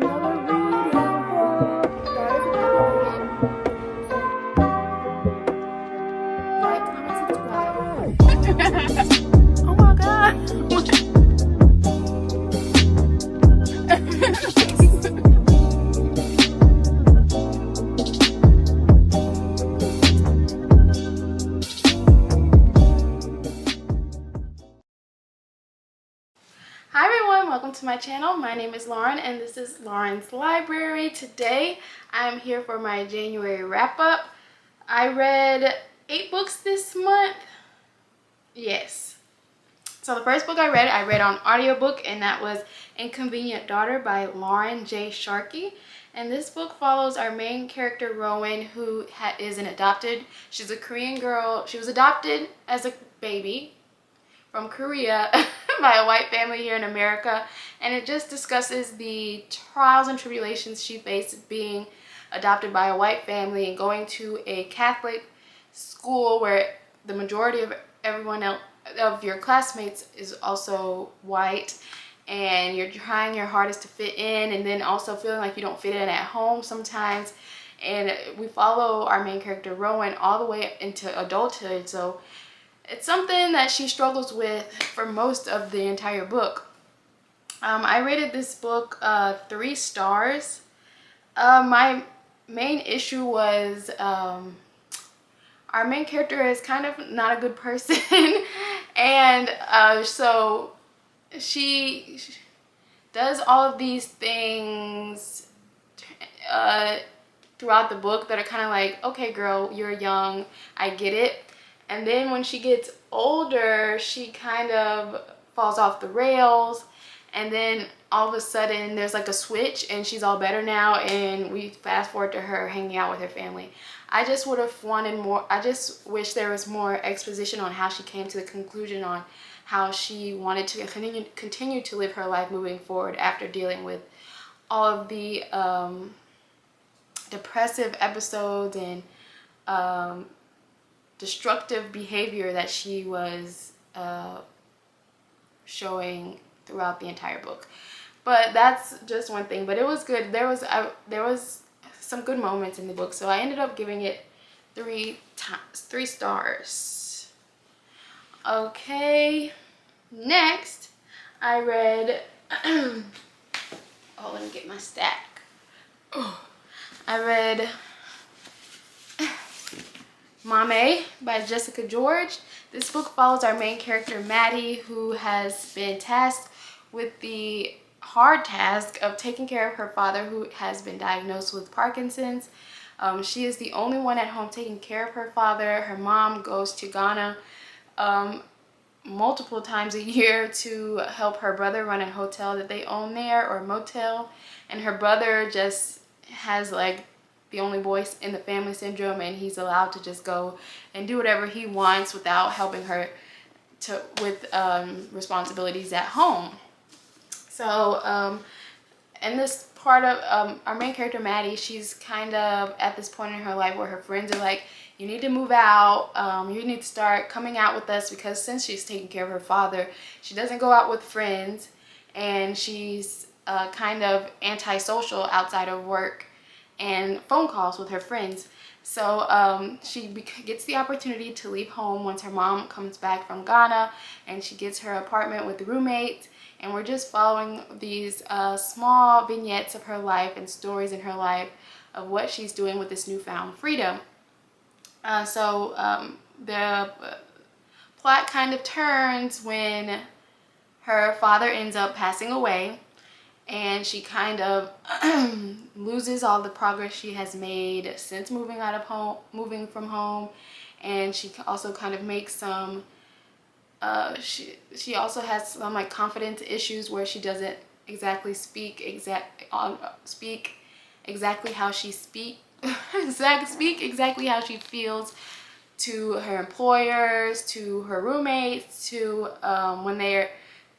Another reading for Daughters of Population. So, like, comment, subscribe. Oh my god. Hi everyone, welcome to my channel. My name is Lauren and this is Lauren's Library. Today I'm here for my January wrap-up. I read 8 books this month. Yes. So the first book I read on audiobook, and that was Inconvenient Daughter by Lauren J. Sharkey. And this book follows our main character Rowan, who is an adopted, she's a Korean girl. She was adopted as a baby from Korea by a white family here in America, and it just discusses the trials and tribulations she faced being adopted by a white family and going to a Catholic school where the majority of everyone else of your classmates is also white, and you're trying your hardest to fit in, and then also feeling like you don't fit in at home sometimes. And we follow our main character Rowan all the way into adulthood, so it's something that she struggles with for most of the entire book. I rated this book 3 stars. My main issue was our main character is kind of not a good person. And so she does all of these things throughout the book that are kind of like, okay girl, you're young, I get it. And then when she gets older, she kind of falls off the rails, and then all of a sudden there's like a switch and she's all better now, and we fast forward to her hanging out with her family. I just would have wanted more. I just wish there was more exposition on how she came to the conclusion on how she wanted to continue to live her life moving forward after dealing with all of the depressive episodes and destructive behavior that she was showing throughout the entire book. But that's just one thing. But it was good. There was some good moments in the book, so I ended up giving it 3 stars. Okay, next I read oh, let me get my stack. I read Mame by Jessica George. This book follows our main character Maddie, who has been tasked with the hard task of taking care of her father, who has been diagnosed with Parkinson's. She is the only one at home taking care of her father. Her mom goes to Ghana multiple times a year to help her brother run a hotel that they own there, or motel, and her brother just has like the only boy in the family syndrome, and he's allowed to just go and do whatever he wants without helping her with responsibilities at home. So and this part of our main character Maddie, she's kind of at this point in her life where her friends are like, you need to move out, you need to start coming out with us, because since she's taking care of her father, she doesn't go out with friends, and she's kind of antisocial outside of work and phone calls with her friends. So she gets the opportunity to leave home once her mom comes back from Ghana, and she gets her apartment with roommates, and we're just following these small vignettes of her life and stories in her life of what she's doing with this newfound freedom. So the plot kind of turns when her father ends up passing away, and she kind of loses all the progress she has made since moving from home, and she also kind of makes some she also has some like confidence issues where she doesn't exactly speak exactly how she exactly how she feels to her employers, to her roommates, to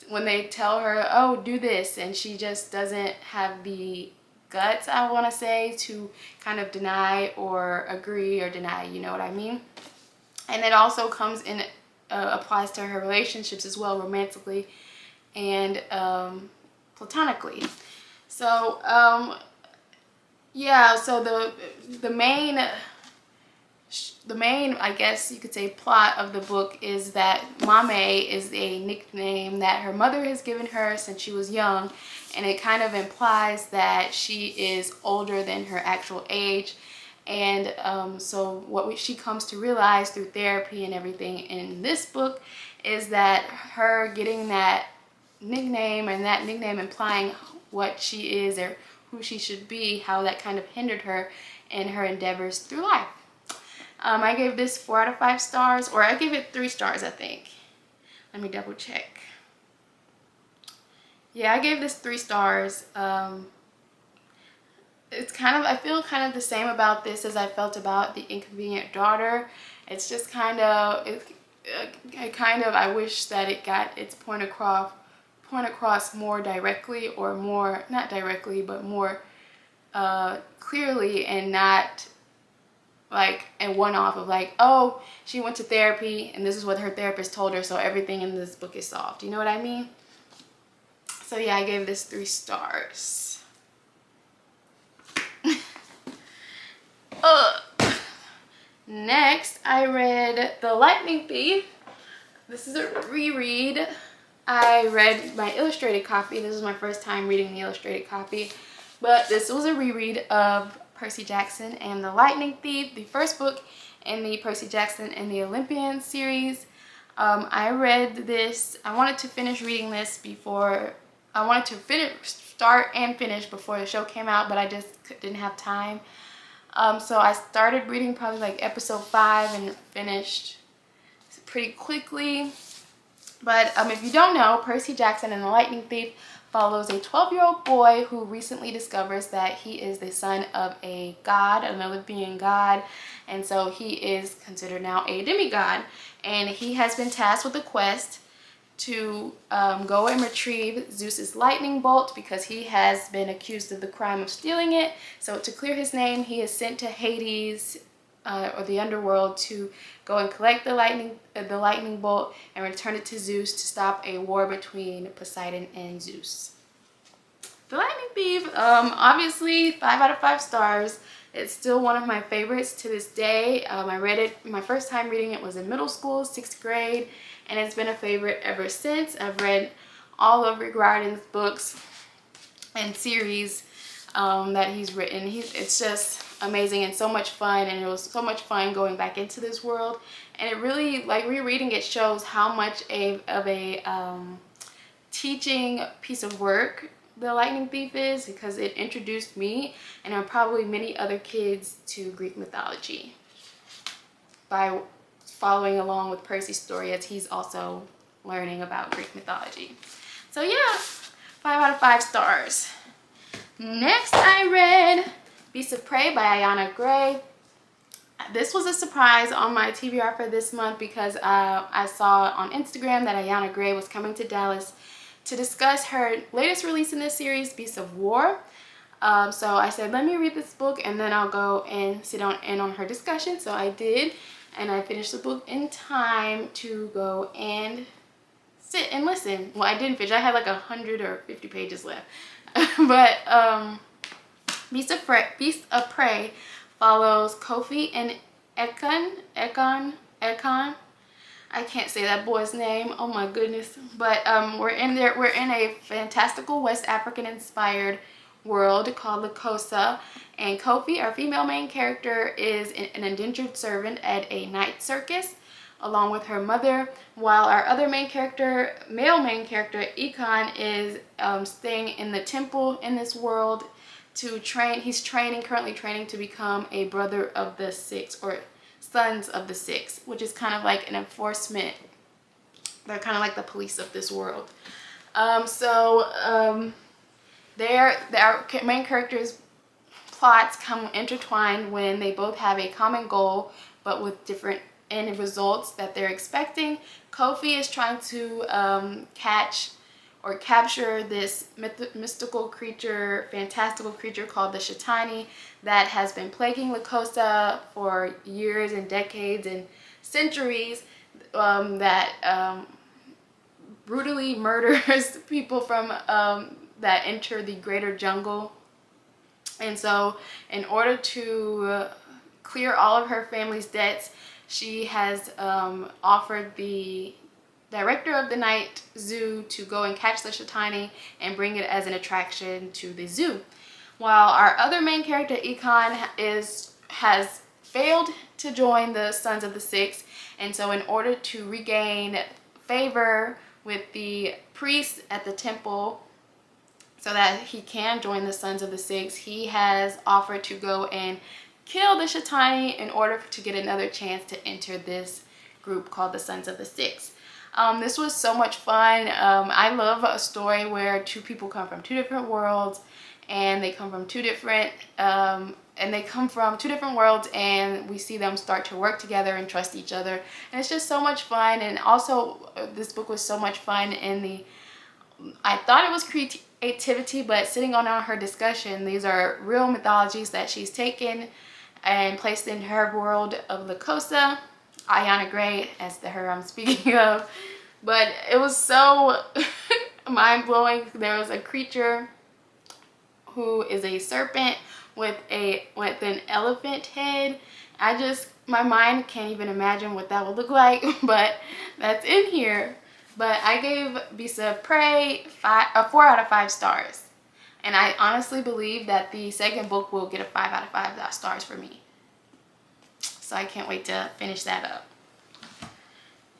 when they tell her, oh, do this, and she just doesn't have the guts, I want to say, to kind of deny or agree or deny, you know what I mean? And it also comes in, applies to her relationships as well, romantically and platonically. So yeah, so the main I guess you could say plot of the book is that Mame is a nickname that her mother has given her since she was young, and it kind of implies that she is older than her actual age. And so what she comes to realize through therapy and everything in this book is that her getting that nickname, and that nickname implying what she is or who she should be, how that kind of hindered her in her endeavors through life. I gave this 4 out of 5 stars, or I gave it 3 stars, I think. Let me double check. Yeah, I gave this 3 stars. It's kind of, I feel kind of the same about this as I felt about The Inconvenient Daughter. It's just kind of, I wish that it got its point across more directly, or more, not directly, but more clearly, and not like a one-off of like, oh, she went to therapy and this is what her therapist told her, so everything in this book is solved. You know what I mean? So yeah, I gave this 3 stars. Next, I read The Lightning Thief. This is a reread. I read my illustrated copy. This is my first time reading the illustrated copy, but this was a reread of Percy Jackson and the Lightning Thief, the first book in the Percy Jackson and the Olympian series. I read this, I wanted to finish reading this before, I wanted to start and finish before the show came out, but I just didn't have time. So I started reading probably like episode 5 and finished pretty quickly. But if you don't know, Percy Jackson and the Lightning Thief follows a 12-year-old boy who recently discovers that he is the son of a god, an Olympian god, and so he is considered now a demigod. And he has been tasked with a quest to go and retrieve Zeus's lightning bolt, because he has been accused of the crime of stealing it. So to clear his name, he is sent to Hades, or the underworld, to go and collect the lightning bolt and return it to Zeus to stop a war between Poseidon and Zeus. The Lightning Thief, obviously 5 out of 5 stars. It's still one of my favorites to this day. I read it, my first time reading it was in middle school, 6th grade, and it's been a favorite ever since. I've read all of Rick Riordan's books and series that he's written. It's just amazing and so much fun, and it was so much fun going back into this world. And it really, like, rereading it shows how much of a teaching piece of work The Lightning Thief is, because it introduced me and probably many other kids to Greek mythology by following along with Percy's story as he's also learning about Greek mythology. So yeah, 5 out of 5 stars. Next, I read Beasts of Prey by Ayana Gray. This was a surprise on my TBR for this month, because I saw on Instagram that Ayana Gray was coming to Dallas to discuss her latest release in this series, Beasts of War. So I said, let me read this book and then I'll go and sit in on her discussion. So I did, and I finished the book in time to go and sit and listen. Well, I didn't finish. I had like 100 or 50 pages left. But Beast of Prey follows Kofi and Ekon. I can't say that boy's name. Oh my goodness. But we're in a fantastical West African inspired world called Lakosa, and Kofi, our female main character, is an indentured servant at a night circus along with her mother, while our other male main character, Ekon, is staying in the temple in this world to train. He's currently training to become a brother of the Six, or Sons of the Six, which is kind of like an enforcement. They're kind of like the police of this world. Our main characters' plots come intertwined when they both have a common goal, but with different end results that they're expecting. Kofi is trying to capture this mystical creature, fantastical creature called the Shatani that has been plaguing Lakosa for years and decades and centuries, that brutally murders people from that enter the greater jungle. And so in order to clear all of her family's debts, she has offered the director of the night zoo to go and catch the Shitani and bring it as an attraction to the zoo. While our other main character, Econ, has failed to join the Sons of the Six, and so in order to regain favor with the priest at the temple so that he can join the Sons of the Six, he has offered to go and kill the Shitani in order to get another chance to enter this group called the Sons of the Six. This was so much fun. I love a story where two people come from two different worlds, and they come from two different worlds, and we see them start to work together and trust each other, and it's just so much fun. And also this book was so much fun in I thought it was creativity, but sitting on her discussion, these are real mythologies that she's taken and placed in her world of La Cosa, Ayana Gray as the her I'm speaking of. But it was so mind-blowing. There was a creature who is a serpent with an elephant head. My mind can't even imagine what that would look like, but that's in here. But I gave Beasts of Prey 4 out of 5 stars. And I honestly believe that the second book will get a 5 out of 5 stars for me. So I can't wait to finish that up.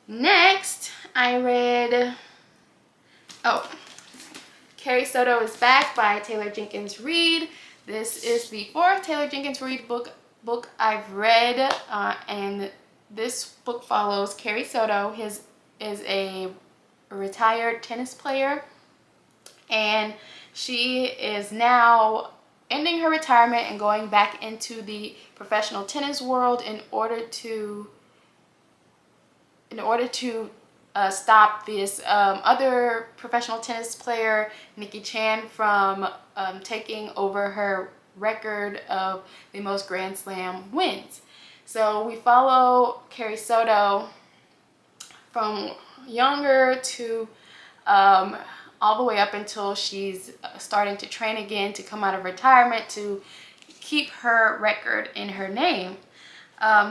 Next, I read, Carrie SoDo is Back by Taylor Jenkins Reid. This is the 4th Taylor Jenkins Reid book I've read, and this book follows Carrie SoDo. His is a retired tennis player, and she is now ending her retirement and going back into the professional tennis world in order to stop this other professional tennis player, Nikki Chan, from taking over her record of the most Grand Slam wins. So we follow Carrie SoDo from younger to all the way up until she's starting to train again to come out of retirement to keep her record in her name.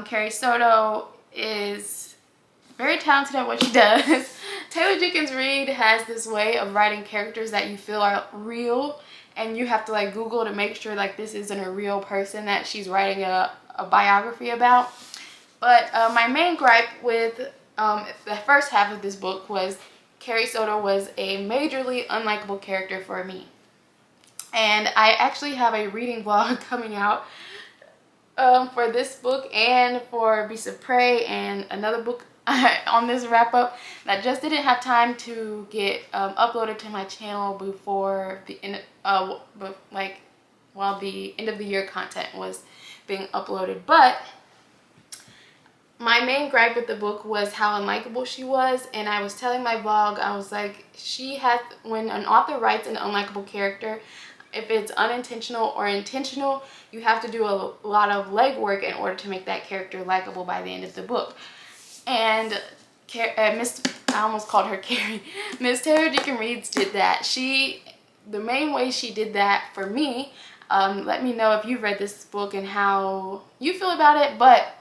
Carrie SoDo is very talented at what she does. Taylor Jenkins Reid has this way of writing characters that you feel are real, and you have to like Google to make sure like this isn't a real person that she's writing a biography about. But my main gripe with the first half of this book was Carrie SoDo was a majorly unlikable character for me. And I actually have a reading vlog coming out for this book and for Beasts of Prey and another book on this wrap up that just didn't have time to get uploaded to my channel before the end, while the end of the year content was being uploaded. But my main gripe with the book was how unlikable she was, and I was telling my vlog, I was like, when an author writes an unlikable character, if it's unintentional or intentional, you have to do a lot of legwork in order to make that character likable by the end of the book. And I almost called her Carrie. Miss Taylor Jenkins Reid did that. The main way she did that for me, let me know if you've read this book and how you feel about it, but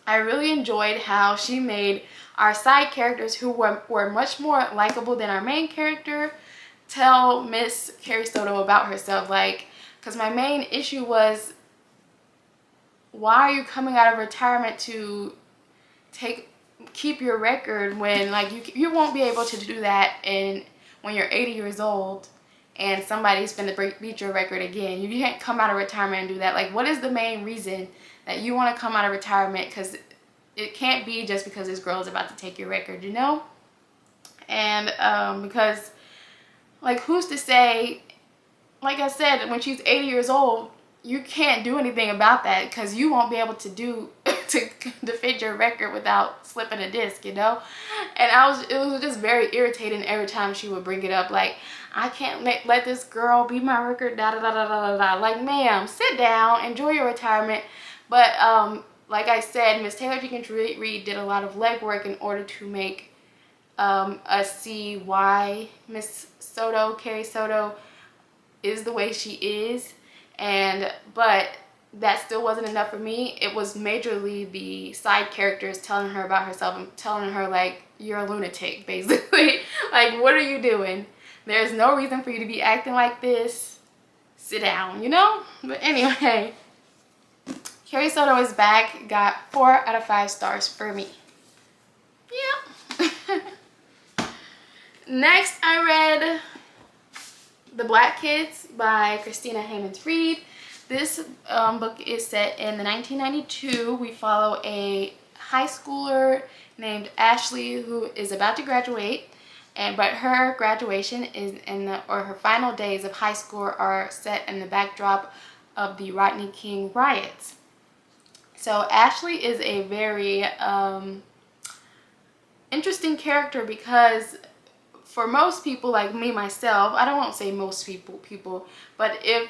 I really enjoyed how she made our side characters, who were much more likable than our main character, tell Miss Carrie SoDo about herself. Like, because my main issue was, why are you coming out of retirement to keep your record when like you won't be able to do that when you're 80 years old and somebody's gonna beat your record again? You can't come out of retirement and do that. Like, what is the main reason that you want to come out of retirement? Because it can't be just because this girl is about to take your record, you know? And because like, who's to say, like I said, when she's 80 years old, you can't do anything about that because you won't be able to defend your record without slipping a disc, you know? And it was just very irritating every time she would bring it up. Like, I can't let this girl beat my record, da da da da da da. Like, ma'am, sit down, enjoy your retirement. But like I said, Miss Taylor Jenkins Reid did a lot of legwork in order to make us see why Miss SoDo, Carrie SoDo, is the way she is. But that still wasn't enough for me. It was majorly the side characters telling her about herself and telling her, like, you're a lunatic, basically. Like, what are you doing? There's no reason for you to be acting like this. Sit down, you know? But anyway, Carrie SoDo is back. Got 4 out of 5 stars for me. Yeah. Next, I read The Black Kids by Christina Hemans Reid. This book is set in the 1992. We follow a high schooler named Ashley who is about to graduate, but her graduation is her final days of high school are set in the backdrop of the Rodney King riots. So Ashley is a very interesting character because for most people like me, myself, I don't want to say most people, but if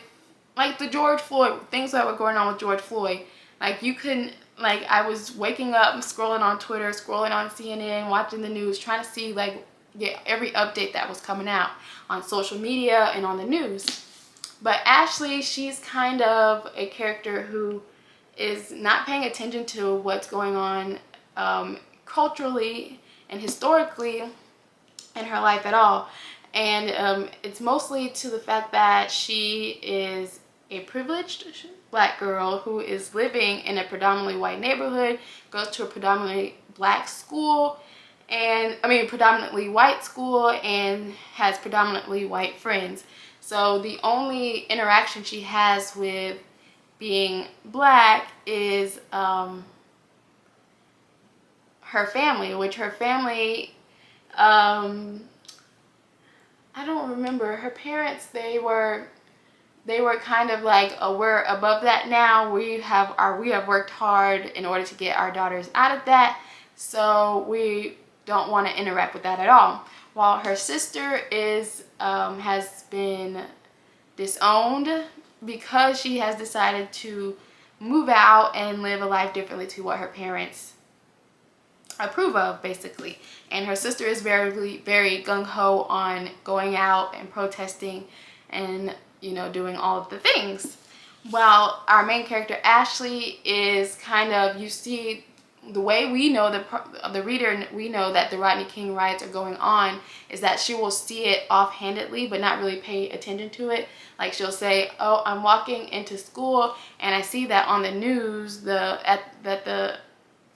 like the George Floyd, things that were going on with George Floyd, like you couldn't, like I was waking up, scrolling on Twitter, scrolling on CNN, watching the news, trying to see like get every update that was coming out on social media and on the news. But Ashley, she's kind of a character who is not paying attention to what's going on culturally and historically in her life at all. And it's mostly to the fact that she is a privileged black girl who is living in a predominantly white neighborhood, goes to a predominantly black school, and predominantly white school, and has predominantly white friends. So the only interaction she has with being black is her family, which her family, I don't remember, her parents, they were kind of like, we're above that now. We have worked hard in order to get our daughters out of that, so we don't want to interact with that at all. While her sister has been disowned because she has decided to move out and live a life differently to what her parents approve of, basically. And her sister is very, very gung-ho on going out and protesting and, doing all of the things. While our main character Ashley is kind of, you see, the way we know, the reader, we know that the Rodney King riots are going on, is that she will see it offhandedly but not really pay attention to it. Like she'll say, oh, I'm walking into school and I see that on the news, that the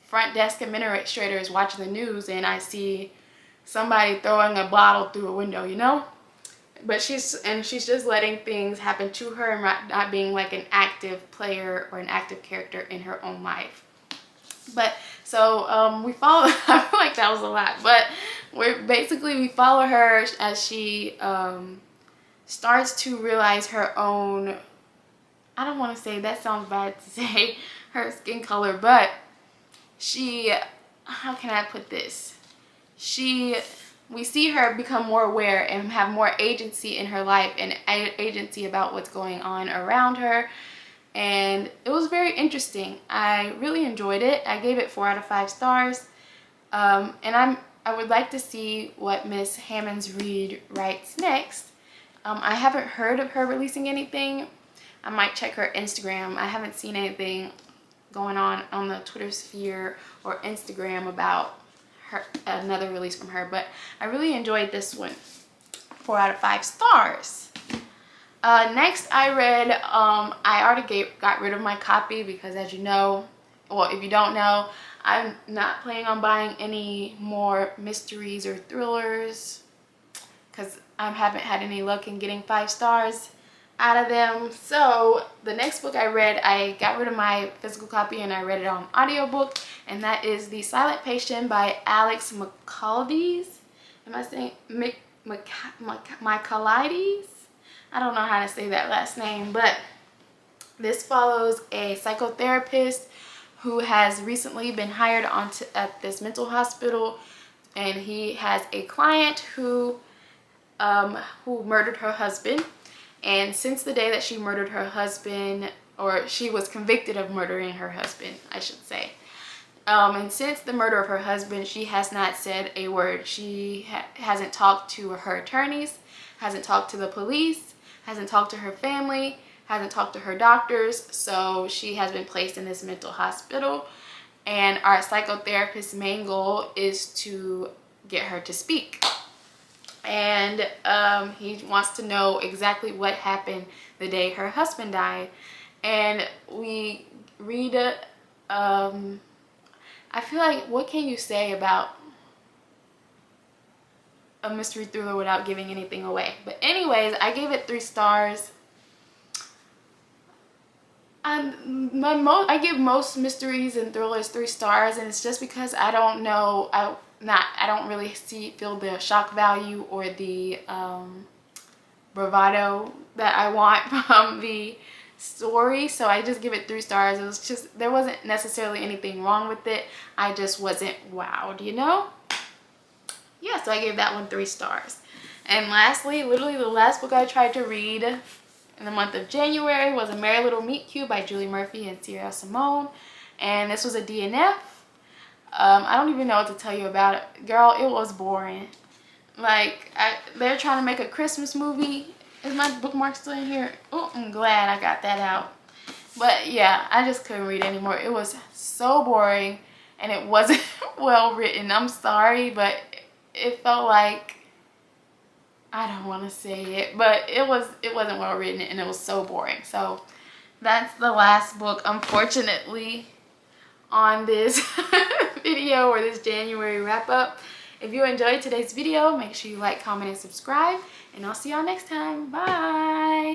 front desk administrator is watching the news, and I see somebody throwing a bottle through a window, But she's just letting things happen to her and not being like an active player or an active character in her own life. But so we follow, I feel like that was a lot, but we follow her as she starts to realize her own, I don't want to say, that sounds bad to say, her skin color, but she, how can I put this? We see her become more aware and have more agency in her life and agency about what's going on around her. And it was very interesting. I really enjoyed it. I gave it 4 out of 5 stars. And I would like to see what Miss Hemans Reid writes next. I haven't heard of her releasing anything. I might check her Instagram. I haven't seen anything going on the Twitter sphere or Instagram about another release from her. But I really enjoyed this one. 4 out of 5 stars. Next I read, I already got rid of my copy because, as you know, well, if you don't know, I'm not planning on buying any more mysteries or thrillers because I haven't had any luck in getting 5 stars out of them. So the next book I read, I got rid of my physical copy and I read it on audiobook, and that is The Silent Patient by Alex Michaelides. Am I saying Michaelides? I don't know how to say that last name, but this follows a psychotherapist who has recently been hired at this mental hospital, and he has a client who murdered her husband. And since the day that she murdered her husband, or she was convicted of murdering her husband, I should say, And since the murder of her husband, she has not said a word. She hasn't talked to her attorneys, hasn't talked to the police, hasn't talked to her family, hasn't talked to her doctors. So she has been placed in this mental hospital. And our psychotherapist's main goal is to get her to speak. And he wants to know exactly what happened the day her husband died. And we read I feel like, what can you say about a mystery thriller without giving anything away? But anyways, I gave it 3 stars. I give most mysteries and thrillers 3 stars, and it's just because I don't know, I don't really feel the shock value or the bravado that I want from the story. So I just give it 3 stars. It was just, there wasn't necessarily anything wrong with it. I just wasn't wowed, you know? Yeah, so I gave that one 3 stars. And lastly, literally the last book I tried to read in the month of January was A Merry Little Meet Cute by Julie Murphy and Sierra Simone. And this was a DNF. I don't even know what to tell you about it. Girl, it was boring. Like, they're trying to make a Christmas movie. Is my bookmark still in here? Oh, I'm glad I got that out. But yeah, I just couldn't read anymore. It was so boring, and it wasn't well written. I'm sorry, but it felt like, I don't want to say it, but it wasn't well written, and it was so boring. So that's the last book, unfortunately, on this video or this January wrap up. If you enjoyed today's video, make sure you like, comment, and subscribe, and I'll see y'all next time. Bye.